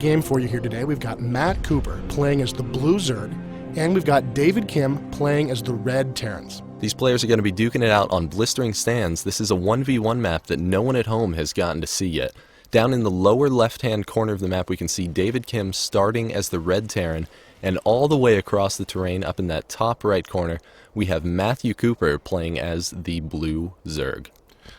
Game for you here today. We've got Matt Cooper playing as the Blue Zerg, and we've got David Kim playing as the Red Terrans. These players are going to be duking it out on blistering stands. This is a 1v1 map that no one at home has gotten to see yet. Down in the lower left-hand corner of the map, we can see David Kim starting as the Red Terran, and all the way across the terrain up in that top right corner, we have Matthew Cooper playing as the Blue Zerg.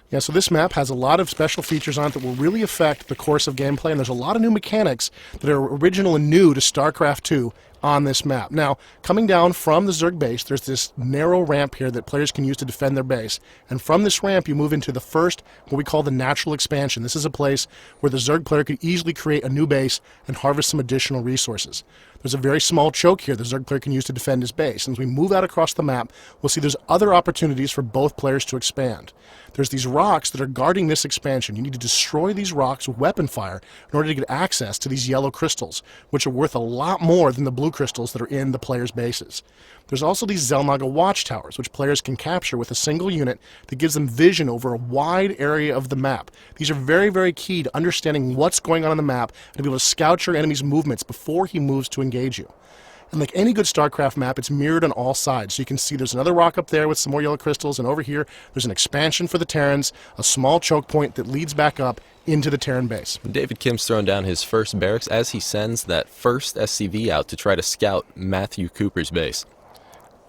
Yeah, so this map has a lot of special features on it that will really affect the course of gameplay, and there's a lot of new mechanics that are original and new to StarCraft 2 on this map. Now, coming down from the Zerg base, there's this narrow ramp here that players can use to defend their base. And from this ramp, you move into the first, what we call the natural expansion. This is a place where the Zerg player could easily create a new base and harvest some additional resources. There's a very small choke here the Zerg player can use to defend his base. And as we move out across the map, we'll see there's other opportunities for both players to expand. There's these rocks that are guarding this expansion. You need to destroy these rocks with weapon fire in order to get access to these yellow crystals, which are worth a lot more than the blue crystals that are in the players' bases. There's also these Xel'Naga watchtowers, which players can capture with a single unit that gives them vision over a wide area of the map. These are very, very key to understanding what's going on the map and to be able to scout your enemy's movements before he moves to engage you. And like any good StarCraft map, it's mirrored on all sides. So you can see there's another rock up there with some more yellow crystals, and over here there's an expansion for the Terrans, a small choke point that leads back up into the Terran base. David Kim's throwing down his first barracks as he sends that first SCV out to try to scout Matthew Cooper's base.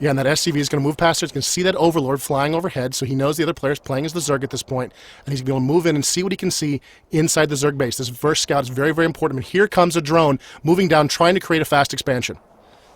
Yeah, and that SCV is going to move past there. He's going to see that Overlord flying overhead, so he knows the other player's playing as the Zerg at this point, and he's going to be able to move in and see what he can see inside the Zerg base. This first scout is very, very important. But here comes a drone moving down, trying to create a fast expansion.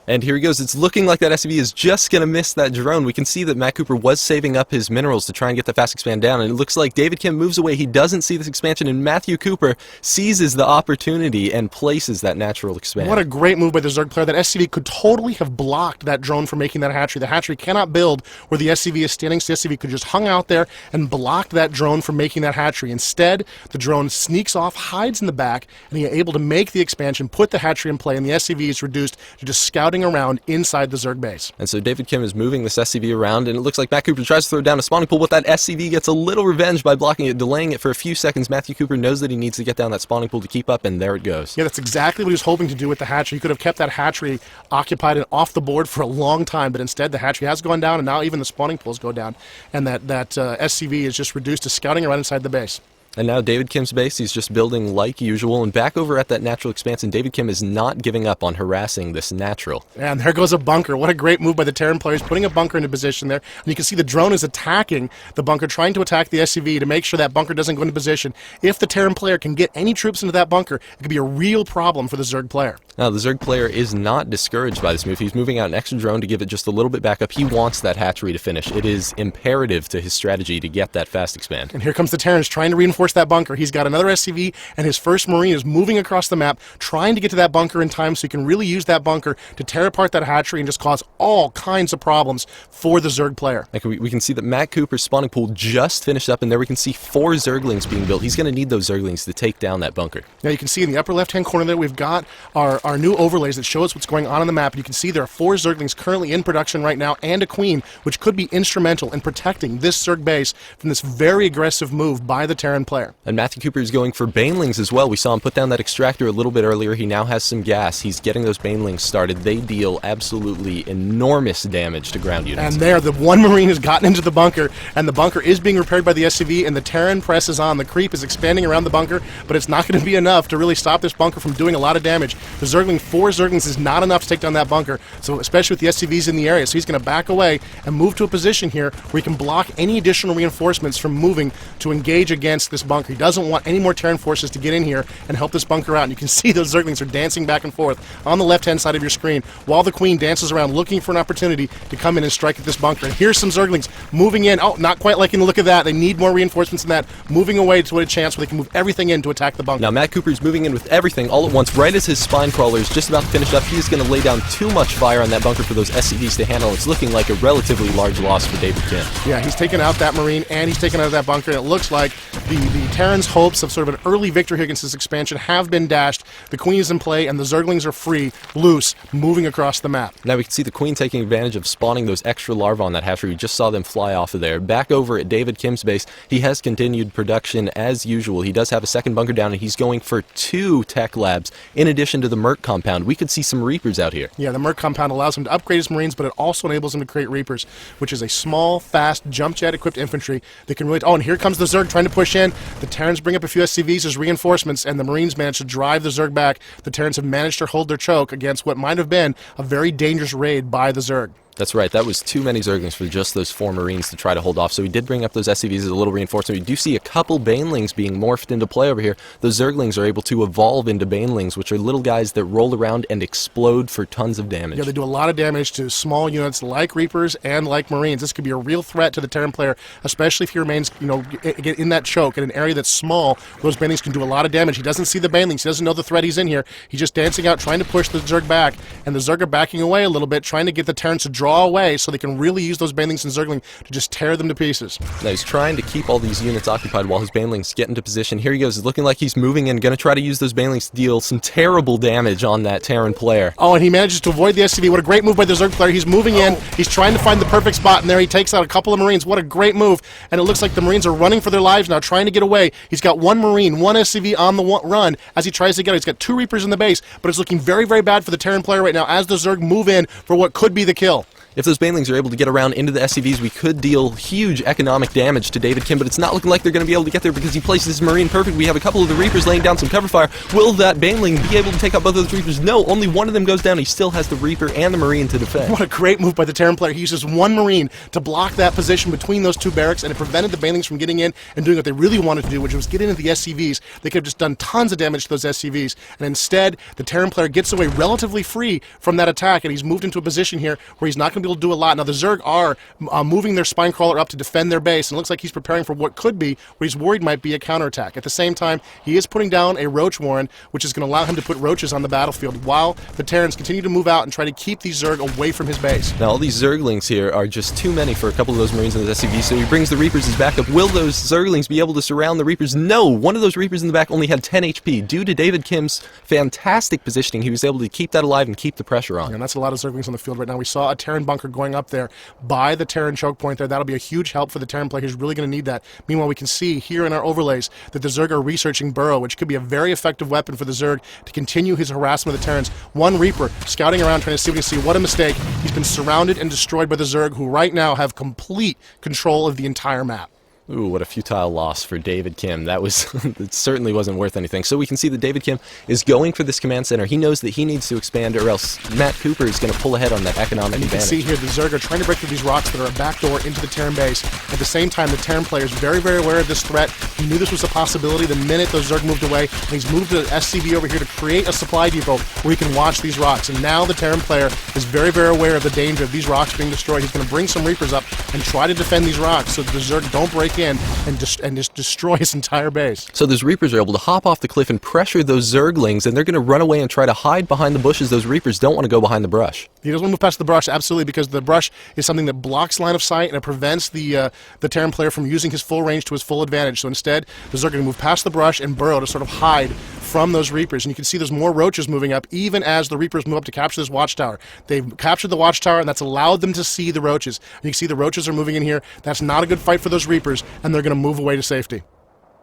And here he goes. It's looking like that SCV is just going to miss that drone. We can see that Matt Cooper was saving up his minerals to try and get the fast expand down, and it looks like David Kim moves away. He doesn't see this expansion, and Matthew Cooper seizes the opportunity and places that natural expand. What a great move by the Zerg player. That SCV could totally have blocked that drone from making that hatchery. The hatchery cannot build where the SCV is standing, so the SCV could just hung out there and blocked that drone from making that hatchery. Instead, the drone sneaks off, hides in the back, and he's able to make the expansion, put the hatchery in play, and the SCV is reduced to just scouting around inside the Zerg base. And so David Kim is moving this SCV around, and it looks like Matt Cooper tries to throw down a spawning pool, but that SCV gets a little revenge by blocking it, delaying it for a few seconds. Matthew Cooper knows that he needs to get down that spawning pool to keep up, and there it goes. Yeah, that's exactly what he was hoping to do with the hatchery. He could have kept that hatchery occupied and off the board for a long time, but instead the hatchery has gone down, and now even the spawning pools go down, and that SCV is just reduced to scouting around inside the base. And now David Kim's base, he's just building like usual, and back over at that natural expansion, David Kim is not giving up on harassing this natural. And there goes a bunker. What a great move by the Terran players, putting a bunker into position there. And you can see the drone is attacking the bunker, trying to attack the SCV to make sure that bunker doesn't go into position. If the Terran player can get any troops into that bunker, it could be a real problem for the Zerg player. Now, the Zerg player is not discouraged by this move. He's moving out an extra drone to give it just a little bit back up. He wants that hatchery to finish. It is imperative to his strategy to get that fast expand. And here comes the Terrans trying to reinforce that bunker. He's got another SCV, and his first Marine is moving across the map, trying to get to that bunker in time so he can really use that bunker to tear apart that hatchery and just cause all kinds of problems for the Zerg player. Like we can see that Matt Cooper's spawning pool just finished up, and there we can see 4 Zerglings being built. He's going to need those Zerglings to take down that bunker. Now you can see in the upper left-hand corner there, we've got our new overlays that show us what's going on the map. And you can see there are 4 Zerglings currently in production right now, and a Queen, which could be instrumental in protecting this Zerg base from this very aggressive move by the Terran player. And Matthew Cooper is going for Banelings as well. We saw him put down that extractor a little bit earlier. He now has some gas. He's getting those Banelings started. They deal absolutely enormous damage to ground units. And there, the one Marine has gotten into the bunker, and the bunker is being repaired by the SCV, and the Terran presses on. The creep is expanding around the bunker, but it's not going to be enough to really stop this bunker from doing a lot of damage. The Zergling, 4 Zerglings is not enough to take down that bunker, so especially with the SCVs in the area. So he's going to back away and move to a position here where he can block any additional reinforcements from moving to engage against this bunker. He doesn't want any more Terran forces to get in here and help this bunker out. And you can see those Zerglings are dancing back and forth on the left-hand side of your screen while the Queen dances around looking for an opportunity to come in and strike at this bunker. And here's some Zerglings moving in. Oh, not quite liking the look of that. They need more reinforcements than that. Moving away to a chance where they can move everything in to attack the bunker. Now Matt Cooper's moving in with everything all at once. Right as his spine crawler is just about to finish up, he's going to lay down too much fire on that bunker for those SCVs to handle. It's looking like a relatively large loss for David Kim. Yeah, he's taken out that Marine, and he's taken out that bunker, and it looks like the the Terran's hopes of sort of an early victory against this expansion have been dashed. The Queen is in play, and the Zerglings are free, loose, moving across the map. Now we can see the Queen taking advantage of spawning those extra larvae on that hatchery. We just saw them fly off of there. Back over at David Kim's base, he has continued production as usual. He does have a second bunker down, and he's going for 2 tech labs in addition to the Merc compound. We could see some Reapers out here. Yeah, the Merc compound allows him to upgrade his Marines, but it also enables him to create Reapers, which is a small, fast, jump jet equipped infantry that can really... Oh, and here comes the Zerg trying to push in. The Terrans bring up a few SCVs as reinforcements, and the Marines manage to drive the Zerg back. The Terrans have managed to hold their choke against what might have been a very dangerous raid by the Zerg. That's right, that was too many Zerglings for just those 4 Marines to try to hold off, so we did bring up those SCVs as a little reinforcement. We do see a couple Banelings being morphed into play over here. Those Zerglings are able to evolve into Banelings, which are little guys that roll around and explode for tons of damage. Yeah, they do a lot of damage to small units like Reapers and like Marines. This could be a real threat to the Terran player, especially if he remains, in that choke in an area that's small. Those Banelings can do a lot of damage. He doesn't see the Banelings. He doesn't know the threat he's in here. He's just dancing out, trying to push the Zerg back, and the Zerg are backing away a little bit, trying to get the Terrans to draw away so they can really use those Banelings and Zergling to just tear them to pieces. Now he's trying to keep all these units occupied while his Banelings get into position. Here he goes. It's looking like he's moving in, going to try to use those Banelings to deal some terrible damage on that Terran player. Oh, and he manages to avoid the SCV. What a great move by the Zerg player. He's moving in. He's trying to find the perfect spot, and there he takes out a couple of Marines. What a great move. And it looks like the Marines are running for their lives now, trying to get away. He's got 1 Marine, 1 SCV on the run as he tries to get out. He's got 2 Reapers in the base, but it's looking very, very bad for the Terran player right now as the Zerg move in for what could be the kill. If those Banelings are able to get around into the SCVs, we could deal huge economic damage to David Kim, but it's not looking like they're going to be able to get there because he places his Marine perfect. We have a couple of the Reapers laying down some cover fire. Will that Baneling be able to take out both of those Reapers? No, only one of them goes down. He still has the Reaper and the Marine to defend. What a great move by the Terran player. He uses 1 Marine to block that position between those 2 barracks, and it prevented the Banelings from getting in and doing what they really wanted to do, which was get into the SCVs. They could have just done tons of damage to those SCVs, and instead, the Terran player gets away relatively free from that attack, and he's moved into a position here where he's not going to be able to do a lot. Now, the Zerg are moving their spine crawler up to defend their base, and it looks like he's preparing for what could be, what he's worried might be, a counterattack. At the same time, he is putting down a Roach Warren, which is going to allow him to put roaches on the battlefield, while the Terrans continue to move out and try to keep these Zerg away from his base. Now, all these Zerglings here are just too many for a couple of those Marines in the SCV, so he brings the Reapers as backup. Will those Zerglings be able to surround the Reapers? No! One of those Reapers in the back only had 10 HP. Due to David Kim's fantastic positioning, he was able to keep that alive and keep the pressure on. And that's a lot of Zerglings on the field right now. We saw a Terran bunker going up there by the Terran choke point there. That'll be a huge help for the Terran player. He's really going to need that. Meanwhile, we can see here in our overlays that the Zerg are researching Burrow, which could be a very effective weapon for the Zerg to continue his harassment of the Terrans. 1 Reaper scouting around trying to see what he can see. What a mistake. He's been surrounded and destroyed by the Zerg, who right now have complete control of the entire map. Ooh, what a futile loss for David Kim. That was, it certainly wasn't worth anything. So we can see that David Kim is going for this command center. He knows that he needs to expand, or else Matt Cooper is going to pull ahead on that economic advantage. And you can see here the Zerg are trying to break through these rocks that are a backdoor into the Terran base. At the same time, the Terran player is very, very aware of this threat. He knew this was a possibility the minute those Zerg moved away, and he's moved the SCV over here to create a supply depot where he can watch these rocks. And now the Terran player is very, very aware of the danger of these rocks being destroyed. He's going to bring some Reapers up and try to defend these rocks so that the Zerg don't break in and just destroy his entire base. So those Reapers are able to hop off the cliff and pressure those Zerglings, and they're going to run away and try to hide behind the bushes. Those Reapers don't want to go behind the brush. He doesn't want to move past the brush, absolutely, because the brush is something that blocks line of sight and it prevents the Terran player from using his full range to his full advantage. So instead, the Zerg are going to move past the brush and burrow to sort of hide from those Reapers. And you can see there's more roaches moving up, even as the Reapers move up to capture this watchtower. They've captured the watchtower, and that's allowed them to see the roaches. And you can see the roaches are moving in here. That's not a good fight for those Reapers, and they're going to move away to safety.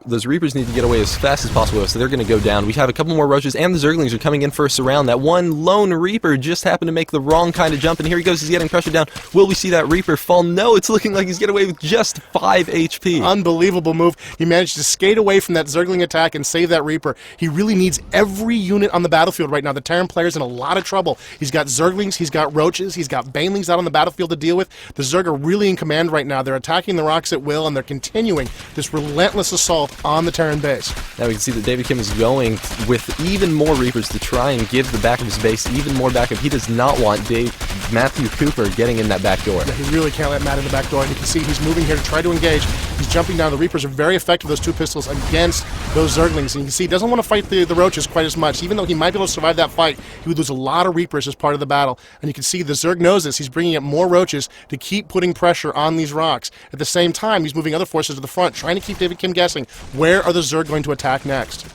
Those Reapers need to get away as fast as possible, so they're going to go down. We have a couple more roaches, and the Zerglings are coming in for a surround. That one lone Reaper just happened to make the wrong kind of jump, and here he goes. He's getting pressured down. Will we see that Reaper fall? No, it's looking like he's getting away with just 5 HP. Unbelievable move. He managed to skate away from that Zergling attack and save that Reaper. He really needs every unit on the battlefield right now. The Terran player's in a lot of trouble. He's got Zerglings, he's got roaches, he's got Banelings out on the battlefield to deal with. The Zerg are really in command right now. They're attacking the rocks at will, and they're continuing this relentless assault on the Terran base. Now we can see that David Kim is going with even more Reapers to try and give the back of his base even more backup. He does not want Matthew Cooper getting in that back door. Yeah, he really can't let Matt in the back door, and you can see he's moving here to try to engage. He's jumping down. The Reapers are very effective, those 2 pistols, against those Zerglings. And you can see he doesn't want to fight the Roaches quite as much. Even though he might be able to survive that fight, he would lose a lot of Reapers as part of the battle. And you can see the Zerg knows this. He's bringing up more Roaches to keep putting pressure on these rocks. At the same time, he's moving other forces to the front, trying to keep David Kim guessing, where are the Zerg going to attack next?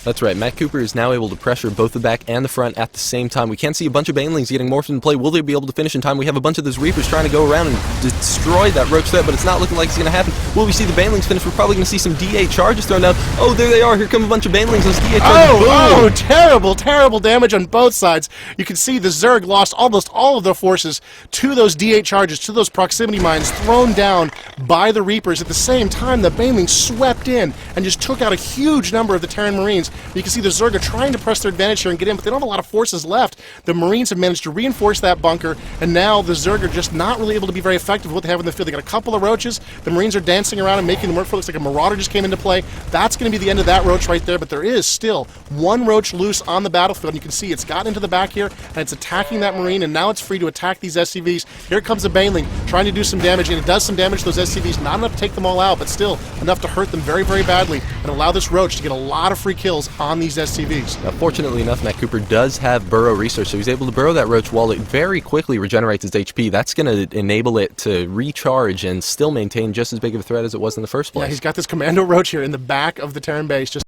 That's right, Matt Cooper is now able to pressure both the back and the front at the same time. We can see a bunch of Banelings getting morphed into play. Will they be able to finish in time? We have a bunch of those Reapers trying to go around and destroy that Roach threat, but it's not looking like it's going to happen. Will we see the Banelings finish? We're probably going to see some D8 charges thrown down. Oh, there they are. Here come a bunch of Banelings. Those D8 charges. Oh, terrible, terrible damage on both sides. You can see the Zerg lost almost all of their forces to those D8 charges, to those proximity mines thrown down by the Reapers. At the same time, the Banelings swept in and just took out a huge number of the Terran Marines. You can see the Zerg are trying to press their advantage here and get in, but they don't have a lot of forces left. The Marines have managed to reinforce that bunker, and now the Zerg are just not really able to be very effective with what they have in the field. They got a couple of Roaches. The Marines are dancing around and making them work for it. Looks like a Marauder just came into play. That's going to be the end of that Roach right there, but there is still 1 Roach loose on the battlefield, and you can see it's gotten into the back here, and it's attacking that Marine, and now it's free to attack these SCVs. Here comes a Baneling trying to do some damage, and it does some damage to those SCVs. Not enough to take them all out, but still enough to hurt them very, very badly, and allow this Roach to get a lot of free kills on these SCVs. Now, fortunately enough, Matt Cooper does have burrow research, so he's able to burrow that Roach while it very quickly regenerates its HP. That's going to enable it to recharge and still maintain just as big of a threat as it was in the first place. Yeah, he's got this Commando Roach here in the back of the Terran base, just